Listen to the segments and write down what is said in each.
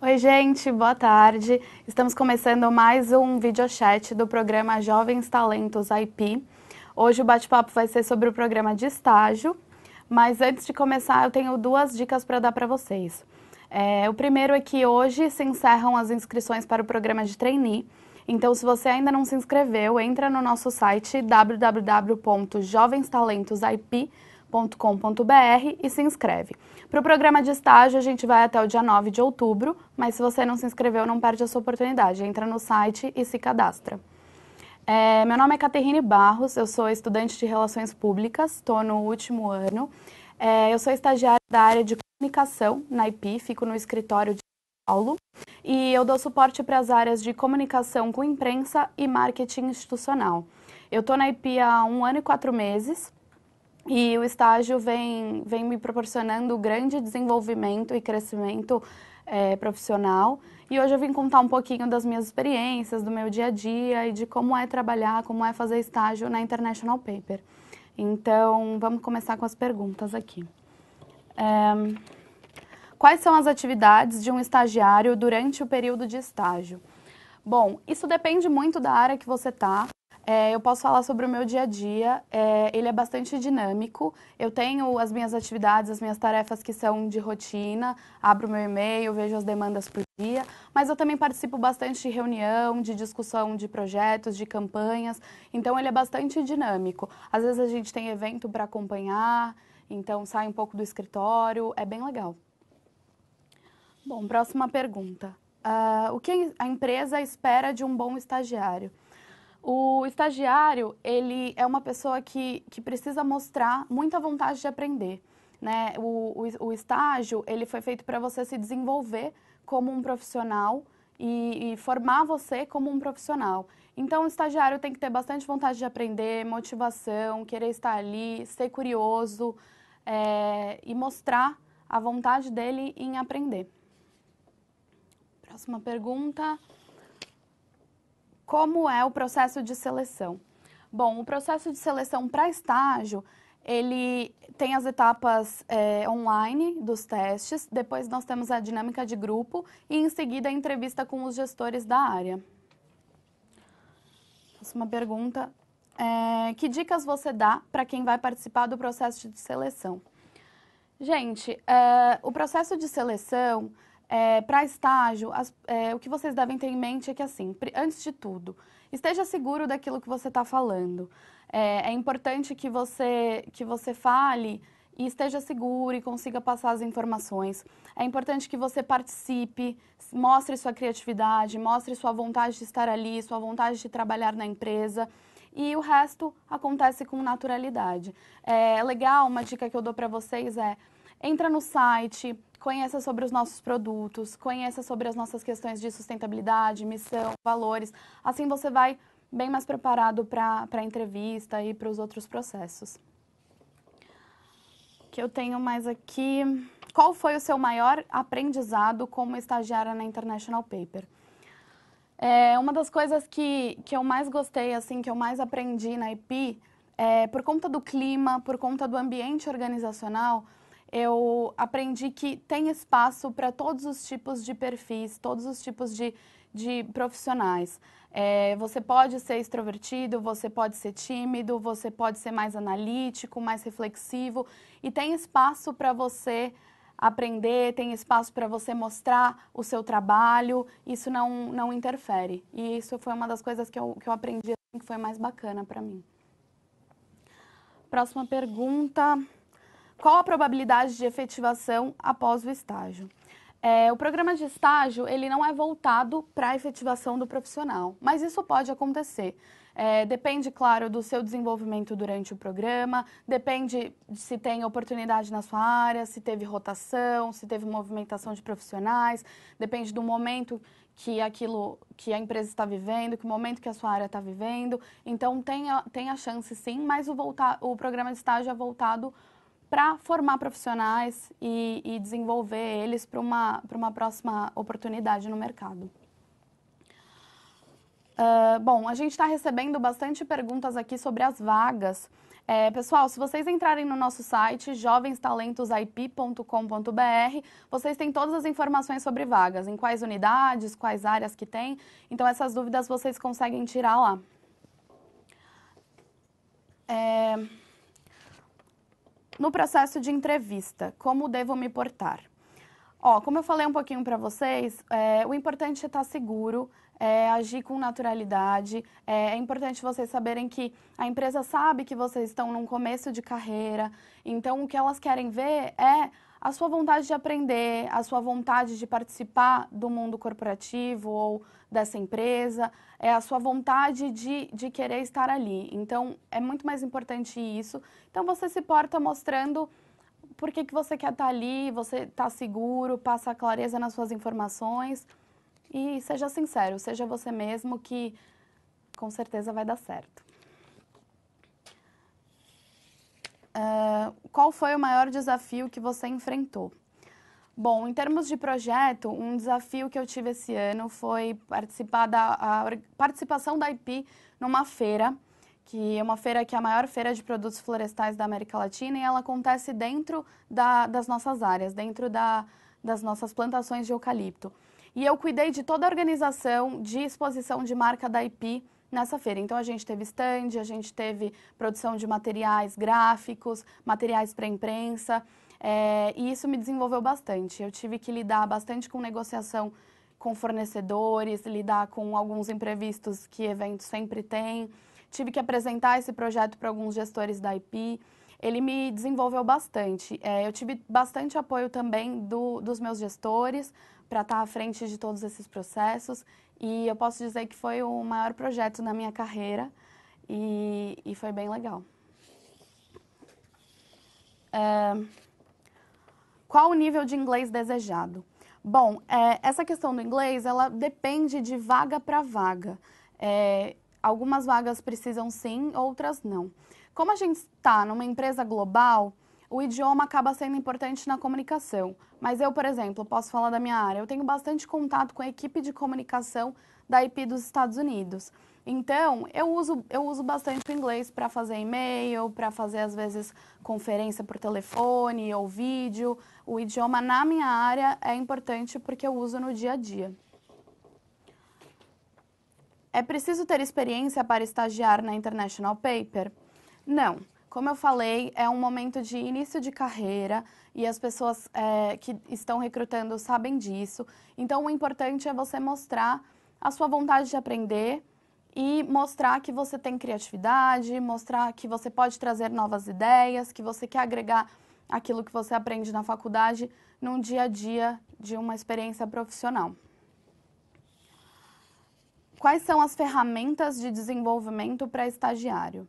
Oi, gente, boa tarde. Estamos começando mais um videochat do programa Jovens Talentos IP. Hoje o bate-papo vai ser sobre o programa de estágio, mas antes de começar eu tenho duas dicas para dar para vocês. O primeiro é que hoje se encerram as inscrições para o programa de trainee. Então, se você ainda não se inscreveu, entra no nosso site www.jovenstalentosip.com.br e se inscreve. Para o programa de estágio, a gente vai até o dia 9 de outubro, mas se você não se inscreveu, não perde a sua oportunidade. Entra no site e se cadastra. Meu nome é Caterine Barros, eu sou estudante de Relações Públicas, estou no último ano. Eu sou estagiária da área de comunicação na IP, fico no escritório de São Paulo. E eu dou suporte para as áreas de comunicação com imprensa e marketing institucional. Eu estou na IP há 1 ano e 4 meses e o estágio vem me proporcionando grande desenvolvimento e crescimento profissional. E hoje eu vim contar um pouquinho das minhas experiências, do meu dia a dia e de como é trabalhar, como é fazer estágio na International Paper. Então, vamos começar com as perguntas aqui. Quais são as atividades de um estagiário durante o período de estágio? Bom, isso depende muito da área que você está. Eu posso falar sobre o meu dia a dia, ele é bastante dinâmico. Eu tenho as minhas atividades, as minhas tarefas que são de rotina, abro meu e-mail, vejo as demandas por dia, mas eu também participo bastante de reunião, de discussão de projetos, de campanhas, então ele é bastante dinâmico. Às vezes a gente tem evento para acompanhar, então sai um pouco do escritório, é bem legal. Bom, próxima pergunta. O que a empresa espera de um bom estagiário? O estagiário, ele é uma pessoa que precisa mostrar muita vontade de aprender, né? O estágio, ele foi feito para você se desenvolver como um profissional e formar você como um profissional. Então, o estagiário tem que ter bastante vontade de aprender, motivação, querer estar ali, ser curioso e mostrar a vontade dele em aprender. Próxima pergunta. Como é o processo de seleção? Bom, o processo de seleção para estágio, ele tem as etapas online dos testes, depois nós temos a dinâmica de grupo e em seguida a entrevista com os gestores da área. Próxima pergunta. Que dicas você dá para quem vai participar do processo de seleção? Gente, o processo de seleção para estágio, o que vocês devem ter em mente é que, assim, antes de tudo, esteja seguro daquilo que você está falando. É importante que você fale e esteja seguro e consiga passar as informações. É importante que você participe, mostre sua criatividade, mostre sua vontade de estar ali, sua vontade de trabalhar na empresa. E o resto acontece com naturalidade. Legal, uma dica que eu dou para vocês entra no site, conheça sobre os nossos produtos, conheça sobre as nossas questões de sustentabilidade, missão, valores. Assim você vai bem mais preparado para a entrevista e para os outros processos. O que eu tenho mais aqui? Qual foi o seu maior aprendizado como estagiária na International Paper? Uma das coisas que eu mais gostei, assim, que eu mais aprendi na IP, por conta do clima, por conta do ambiente organizacional, eu aprendi que tem espaço para todos os tipos de perfis, todos os tipos de profissionais. Você pode ser extrovertido, você pode ser tímido, você pode ser mais analítico, mais reflexivo, e tem espaço para você aprender, tem espaço para você mostrar o seu trabalho, isso não interfere. E isso foi uma das coisas que eu aprendi, assim, que foi mais bacana para mim. Próxima pergunta. Qual a probabilidade de efetivação após o estágio? O programa de estágio, ele não é voltado para a efetivação do profissional, mas isso pode acontecer. Depende, claro, do seu desenvolvimento durante o programa, depende de se tem oportunidade na sua área, se teve rotação, se teve movimentação de profissionais, depende do momento que a empresa está vivendo, que o momento que a sua área está vivendo. Então, tem a chance sim, mas o programa de estágio é voltado para formar profissionais e desenvolver eles para uma próxima oportunidade no mercado. Bom, a gente está recebendo bastante perguntas aqui sobre as vagas Pessoal, se vocês entrarem no nosso site, jovenstalentosip.com.br, vocês têm todas as informações sobre vagas, em quais unidades, quais áreas que tem. Então, essas dúvidas vocês conseguem tirar lá. No processo de entrevista, como devo me portar? Como eu falei um pouquinho para vocês, o importante é estar seguro, agir com naturalidade. É importante vocês saberem que a empresa sabe que vocês estão num começo de carreira, então o que elas querem ver é a sua vontade de aprender, a sua vontade de participar do mundo corporativo ou dessa empresa, a sua vontade de querer estar ali. Então, é muito mais importante isso. Então, você se porta mostrando por que você quer estar ali, você está seguro, passa clareza nas suas informações e seja sincero, seja você mesmo que com certeza vai dar certo. Qual foi o maior desafio que você enfrentou? Bom, em termos de projeto, um desafio que eu tive esse ano foi a participação da IP numa feira, que é uma feira que é a maior feira de produtos florestais da América Latina, e ela acontece dentro das nossas áreas, dentro das nossas plantações de eucalipto. E eu cuidei de toda a organização de exposição de marca da IP nessa feira. Então, a gente teve stand, a gente teve produção de materiais gráficos, materiais para imprensa, e isso me desenvolveu bastante. Eu tive que lidar bastante com negociação com fornecedores, lidar com alguns imprevistos que eventos sempre têm. Tive que apresentar esse projeto para alguns gestores da IP. Ele me desenvolveu bastante. Eu tive bastante apoio também dos meus gestores para estar à frente de todos esses processos. E eu posso dizer que foi o maior projeto na minha carreira e foi bem legal. Qual o nível de inglês desejado? Bom, essa questão do inglês, ela depende de vaga para vaga. Algumas vagas precisam sim, outras não. Como a gente está numa empresa global, o idioma acaba sendo importante na comunicação. Mas eu, por exemplo, posso falar da minha área, eu tenho bastante contato com a equipe de comunicação da IP dos Estados Unidos. Então, eu uso bastante o inglês para fazer e-mail, para fazer, às vezes, conferência por telefone ou vídeo. O idioma na minha área é importante porque eu uso no dia a dia. É preciso ter experiência para estagiar na International Paper? Não. Como eu falei, é um momento de início de carreira e as pessoas que estão recrutando sabem disso. Então, o importante é você mostrar a sua vontade de aprender e mostrar que você tem criatividade, mostrar que você pode trazer novas ideias, que você quer agregar aquilo que você aprende na faculdade num dia a dia de uma experiência profissional. Quais são as ferramentas de desenvolvimento para estagiário?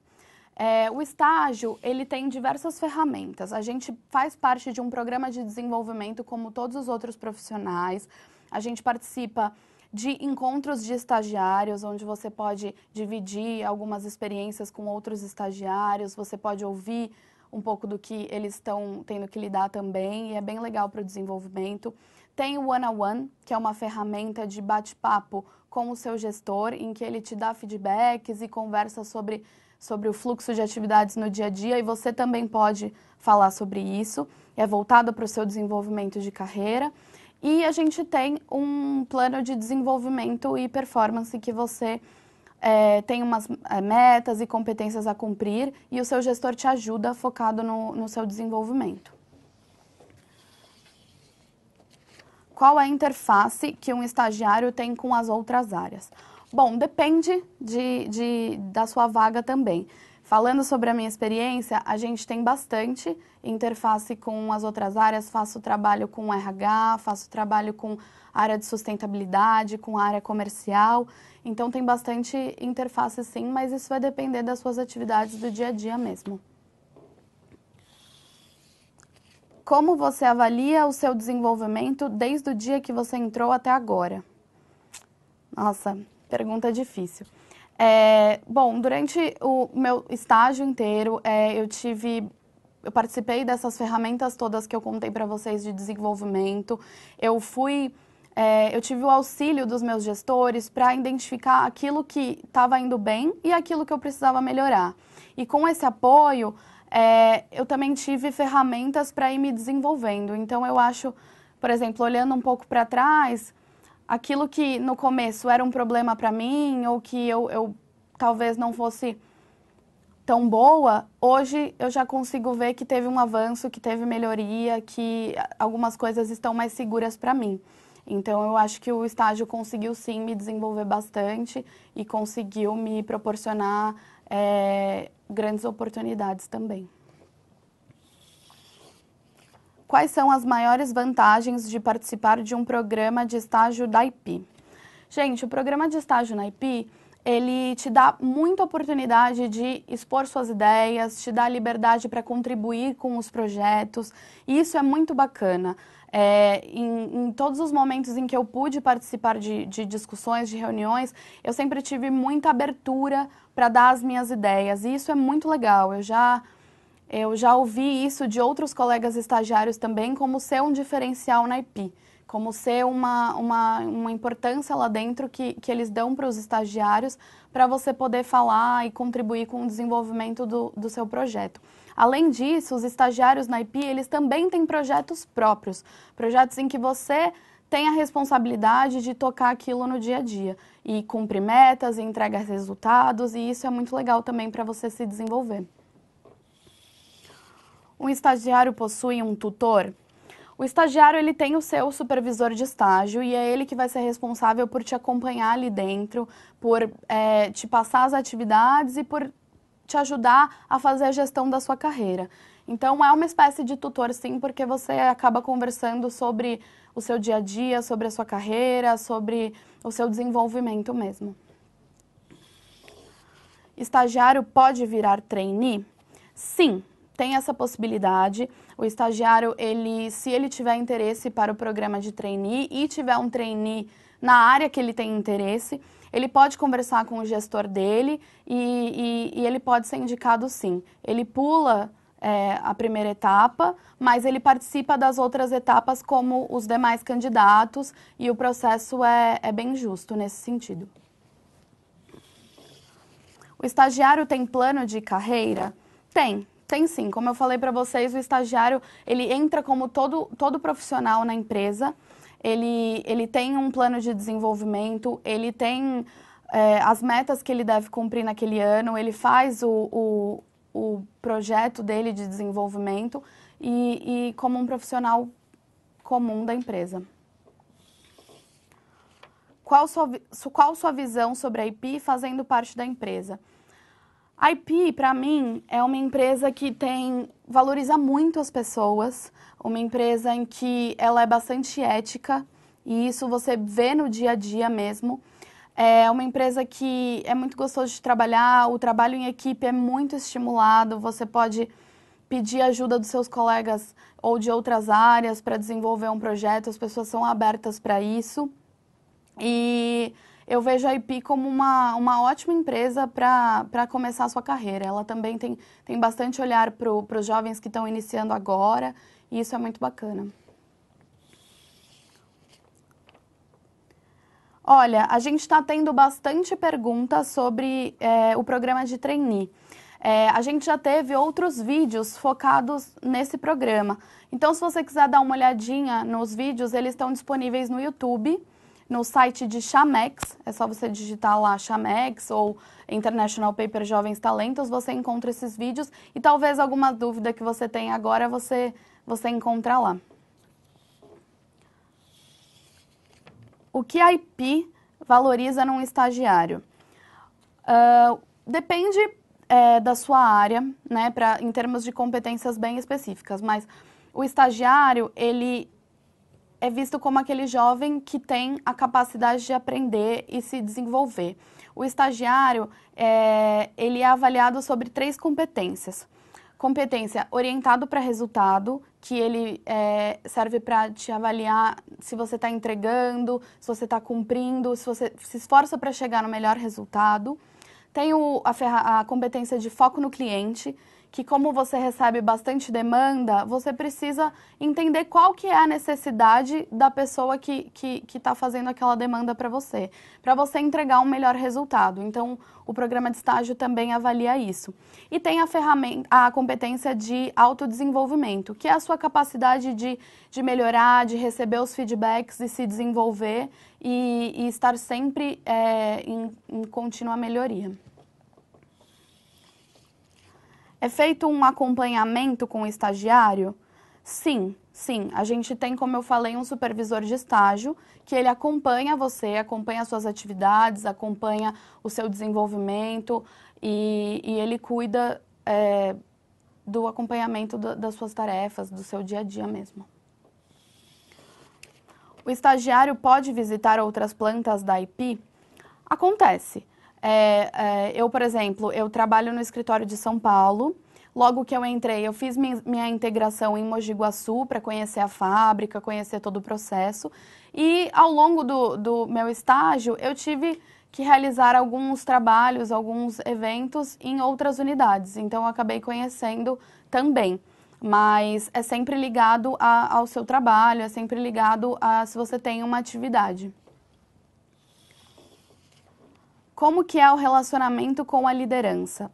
O estágio, ele tem diversas ferramentas. A gente faz parte de um programa de desenvolvimento como todos os outros profissionais. A gente participa de encontros de estagiários, onde você pode dividir algumas experiências com outros estagiários, você pode ouvir um pouco do que eles estão tendo que lidar também, e é bem legal para o desenvolvimento. Tem o One-on-One, que é uma ferramenta de bate-papo com o seu gestor, em que ele te dá feedbacks e conversa sobre o fluxo de atividades no dia a dia, e você também pode falar sobre isso. É voltado para o seu desenvolvimento de carreira. E a gente tem um plano de desenvolvimento e performance que você tem umas metas e competências a cumprir e o seu gestor te ajuda focado no seu desenvolvimento. Qual é a interface que um estagiário tem com as outras áreas? Bom, depende da sua vaga também. Falando sobre a minha experiência, a gente tem bastante interface com as outras áreas. Faço trabalho com RH, faço trabalho com área de sustentabilidade, com área comercial. Então, tem bastante interface sim, mas isso vai depender das suas atividades do dia a dia mesmo. Como você avalia o seu desenvolvimento desde o dia que você entrou até agora? Nossa, pergunta difícil. Bom, durante o meu estágio inteiro, eu participei dessas ferramentas todas que eu contei para vocês de desenvolvimento. Eu fui eu tive o auxílio dos meus gestores para identificar aquilo que estava indo bem e aquilo que eu precisava melhorar. E com esse apoio, eu também tive ferramentas para ir me desenvolvendo. Então, eu acho, por exemplo, olhando um pouco para trás, aquilo que no começo era um problema para mim ou que eu talvez não fosse tão boa, hoje eu já consigo ver que teve um avanço, que teve melhoria, que algumas coisas estão mais seguras para mim. Então, eu acho que o estágio conseguiu sim me desenvolver bastante e conseguiu me proporcionar grandes oportunidades também. Quais são as maiores vantagens de participar de um programa de estágio da IP? Gente, o programa de estágio na IP, ele te dá muita oportunidade de expor suas ideias, te dá liberdade para contribuir com os projetos, e isso é muito bacana. Em todos os momentos em que eu pude participar de discussões, de reuniões, eu sempre tive muita abertura para dar as minhas ideias, e isso é muito legal. Eu já ouvi isso de outros colegas estagiários também, como ser um diferencial na IP, como ser uma importância lá dentro que eles dão para os estagiários para você poder falar e contribuir com o desenvolvimento do seu projeto. Além disso, os estagiários na IP, eles também têm projetos próprios, projetos em que você tem a responsabilidade de tocar aquilo no dia a dia e cumprir metas, e entregar resultados, e isso é muito legal também para você se desenvolver. Um estagiário possui um tutor? O estagiário, ele tem o seu supervisor de estágio e é ele que vai ser responsável por te acompanhar ali dentro, por te passar as atividades e por te ajudar a fazer a gestão da sua carreira. Então, é uma espécie de tutor, sim, porque você acaba conversando sobre o seu dia a dia, sobre a sua carreira, sobre o seu desenvolvimento mesmo. Estagiário pode virar trainee? Sim, tem essa possibilidade. O estagiário, se ele tiver interesse para o programa de trainee e tiver um trainee na área que ele tem interesse, ele pode conversar com o gestor dele e ele pode ser indicado sim. Ele pula a primeira etapa, mas ele participa das outras etapas como os demais candidatos e o processo é bem justo nesse sentido. O estagiário tem plano de carreira? Tem sim. Como eu falei para vocês, o estagiário ele entra como todo profissional na empresa. Ele tem um plano de desenvolvimento, ele tem as metas que ele deve cumprir naquele ano, ele faz o projeto dele de desenvolvimento e como um profissional comum da empresa. Qual sua visão sobre a IP fazendo parte da empresa? A IP, para mim, é uma empresa que valoriza muito as pessoas, uma empresa em que ela é bastante ética, e isso você vê no dia a dia mesmo. É uma empresa que é muito gostoso de trabalhar, o trabalho em equipe é muito estimulado, você pode pedir ajuda dos seus colegas ou de outras áreas para desenvolver um projeto, as pessoas são abertas para isso. E eu vejo a IP como uma ótima empresa para começar a sua carreira. Ela também tem bastante olhar para os jovens que estão iniciando agora, e isso é muito bacana. Olha, a gente está tendo bastante perguntas sobre o programa de trainee. A gente já teve outros vídeos focados nesse programa. Então, se você quiser dar uma olhadinha nos vídeos, eles estão disponíveis no YouTube, no site de Chamex, é só você digitar lá Chamex ou International Paper Jovens Talentos, você encontra esses vídeos e talvez alguma dúvida que você tenha agora você encontra lá. O que a IP valoriza num estagiário? Depende da sua área, né, em termos de competências bem específicas, mas o estagiário, ele é visto como aquele jovem que tem a capacidade de aprender e se desenvolver. O estagiário, ele é avaliado sobre 3 competências. Competência orientado para resultado, que ele serve para te avaliar se você está entregando, se você está cumprindo, se você se esforça para chegar no melhor resultado. Tem a competência de foco no cliente, que como você recebe bastante demanda, você precisa entender qual que é a necessidade da pessoa que está fazendo aquela demanda para você entregar um melhor resultado. Então, o programa de estágio também avalia isso. E tem a competência de autodesenvolvimento, que é a sua capacidade de melhorar, de receber os feedbacks e se desenvolver e estar sempre em contínua melhoria. É feito um acompanhamento com o estagiário? Sim, sim. A gente tem, como eu falei, um supervisor de estágio, que ele acompanha você, acompanha as suas atividades, acompanha o seu desenvolvimento e ele cuida do acompanhamento das suas tarefas, do seu dia a dia mesmo. O estagiário pode visitar outras plantas da IP? Acontece. Eu, por exemplo, eu trabalho no escritório de São Paulo. Logo que eu entrei, eu fiz minha integração em Mogi Guaçu para conhecer a fábrica, conhecer todo o processo. E ao longo do meu estágio, eu tive que realizar alguns trabalhos, alguns eventos em outras unidades. Então, eu acabei conhecendo também. Mas é sempre ligado ao seu trabalho, é sempre ligado a se você tem uma atividade. Como que é o relacionamento com a liderança?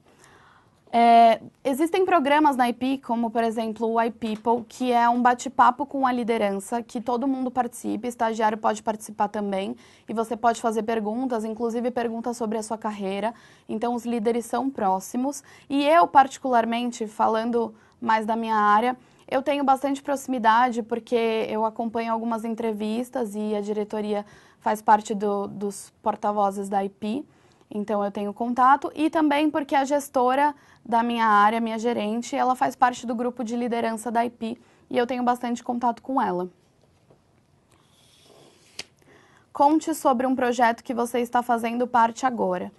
Existem programas na IP, como por exemplo o iPeople, que é um bate-papo com a liderança, que todo mundo participa, estagiário pode participar também, e você pode fazer perguntas, inclusive perguntas sobre a sua carreira, então os líderes são próximos. E eu, particularmente, falando mais da minha área, eu tenho bastante proximidade, porque eu acompanho algumas entrevistas e a diretoria faz parte dos porta-vozes da IP, então eu tenho contato, e também porque a gestora da minha área, minha gerente, ela faz parte do grupo de liderança da IP e eu tenho bastante contato com ela. Conte sobre um projeto que você está fazendo parte agora.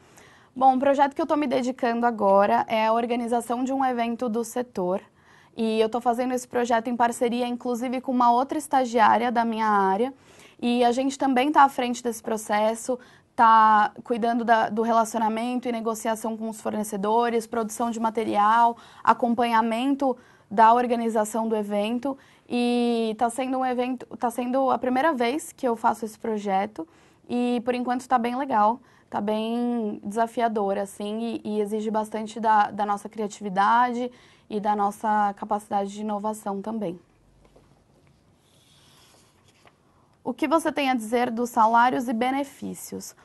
Bom, o projeto que eu estou me dedicando agora é a organização de um evento do setor. E eu estou fazendo esse projeto em parceria, inclusive, com uma outra estagiária da minha área. E a gente também está à frente desse processo, está cuidando do relacionamento e negociação com os fornecedores, produção de material, acompanhamento da organização do evento. E está sendo um evento, está sendo a primeira vez que eu faço esse projeto e por enquanto está bem legal, está bem desafiador assim e exige bastante da nossa criatividade e da nossa capacidade de inovação também. O que você tem a dizer dos salários e benefícios?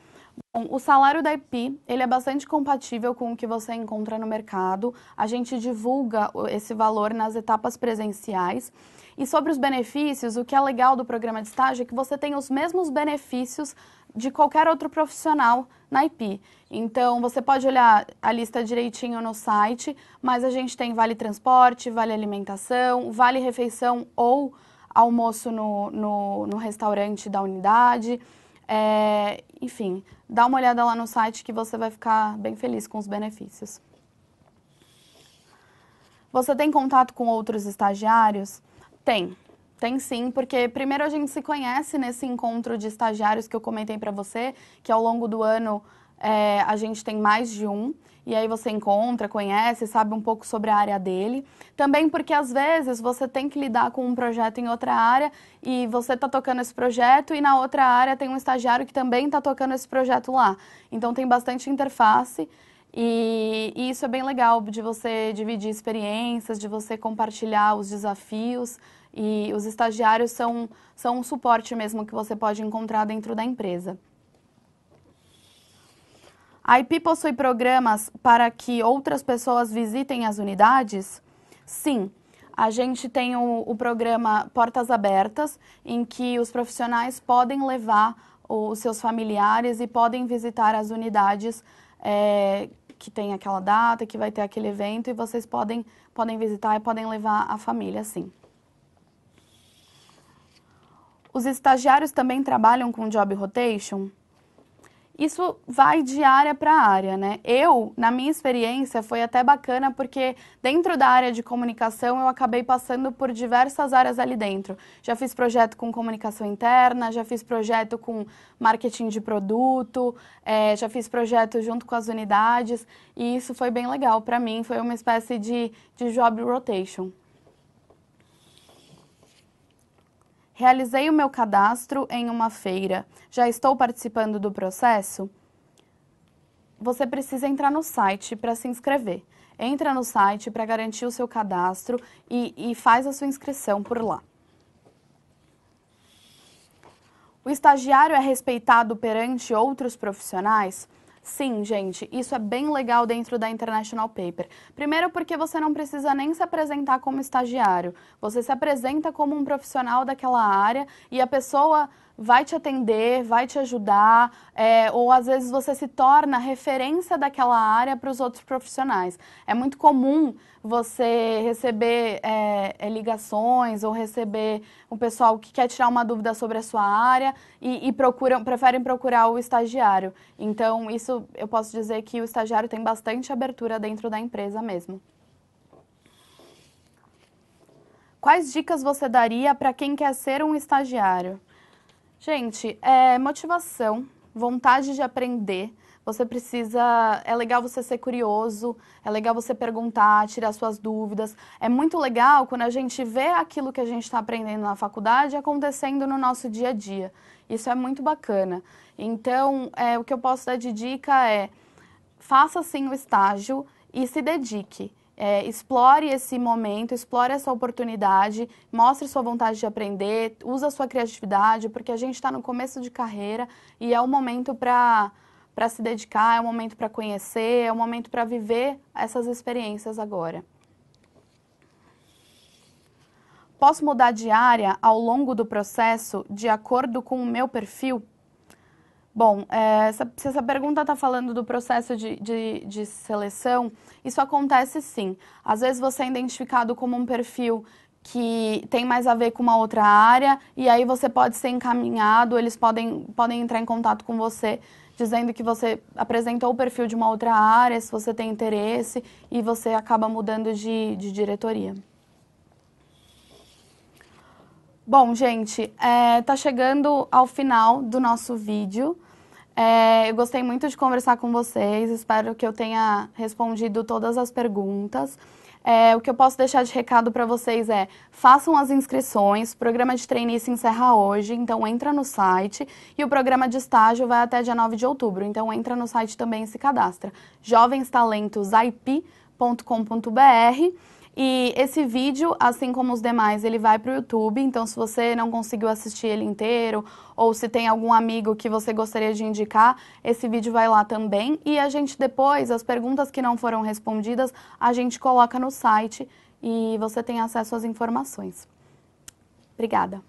Bom, o salário da IP, ele é bastante compatível com o que você encontra no mercado. A gente divulga esse valor nas etapas presenciais. E sobre os benefícios, o que é legal do programa de estágio é que você tem os mesmos benefícios de qualquer outro profissional na IP. Então, você pode olhar a lista direitinho no site, mas a gente tem vale transporte, vale alimentação, vale refeição ou almoço no restaurante da unidade. Enfim, dá uma olhada lá no site que você vai ficar bem feliz com os benefícios. Você tem contato com outros estagiários? Tem sim, porque primeiro a gente se conhece nesse encontro de estagiários que eu comentei para você, que ao longo do ano a gente tem mais de um, e aí você encontra, conhece, sabe um pouco sobre a área dele. Também porque às vezes você tem que lidar com um projeto em outra área e você está tocando esse projeto e na outra área tem um estagiário que também está tocando esse projeto lá. Então tem bastante interface e isso é bem legal de você dividir experiências, de você compartilhar os desafios e os estagiários são um suporte mesmo que você pode encontrar dentro da empresa. A IP possui programas para que outras pessoas visitem as unidades? Sim, a gente tem o programa Portas Abertas, em que os profissionais podem levar os seus familiares e podem visitar as unidades que tem aquela data, que vai ter aquele evento, e vocês podem visitar e podem levar a família, sim. Os estagiários também trabalham com job rotation? Isso vai de área para área, né? Na minha experiência, foi até bacana porque dentro da área de comunicação eu acabei passando por diversas áreas ali dentro. Já fiz projeto com comunicação interna, já fiz projeto com marketing de produto, já fiz projeto junto com as unidades e isso foi bem legal para mim, foi uma espécie de job rotation. Realizei o meu cadastro em uma feira. Já estou participando do processo? Você precisa entrar no site para se inscrever. Entra no site para garantir o seu cadastro e faz a sua inscrição por lá. O estagiário é respeitado perante outros profissionais? Sim, gente, isso é bem legal dentro da International Paper. Primeiro porque você não precisa nem se apresentar como estagiário. Você se apresenta como um profissional daquela área e a pessoa vai te atender, vai te ajudar, ou às vezes você se torna referência daquela área para os outros profissionais. É muito comum você receber ligações ou receber um pessoal que quer tirar uma dúvida sobre a sua área e preferem procurar o estagiário. Então, isso eu posso dizer que o estagiário tem bastante abertura dentro da empresa mesmo. Quais dicas você daria para quem quer ser um estagiário? Gente, motivação, vontade de aprender. Você precisa, é legal você ser curioso, é legal você perguntar, tirar suas dúvidas. É muito legal quando a gente vê aquilo que a gente está aprendendo na faculdade acontecendo no nosso dia a dia. Isso é muito bacana. Então, o que eu posso dar de dica é, faça sim o estágio e se dedique. Explore esse momento, explore essa oportunidade, mostre sua vontade de aprender, use a sua criatividade, porque a gente está no começo de carreira e é o momento para se dedicar, é o momento para conhecer, é o momento para viver essas experiências agora. Posso mudar de área ao longo do processo de acordo com o meu perfil? Bom, se essa pergunta está falando do processo de seleção, isso acontece sim. Às vezes você é identificado como um perfil que tem mais a ver com uma outra área e aí você pode ser encaminhado, eles podem entrar em contato com você dizendo que você apresentou o perfil de uma outra área, se você tem interesse, e você acaba mudando de diretoria. Bom, gente, tá chegando ao final do nosso vídeo. Eu gostei muito de conversar com vocês, espero que eu tenha respondido todas as perguntas. O que eu posso deixar de recado para vocês é, façam as inscrições, o programa de trainee se encerra hoje, então entra no site, e o programa de estágio vai até dia 9 de outubro, então entra no site também e se cadastra, jovenstalentosip.com.br. E esse vídeo, assim como os demais, ele vai para o YouTube, então se você não conseguiu assistir ele inteiro, ou se tem algum amigo que você gostaria de indicar, esse vídeo vai lá também. E a gente depois, as perguntas que não foram respondidas, a gente coloca no site e você tem acesso às informações. Obrigada.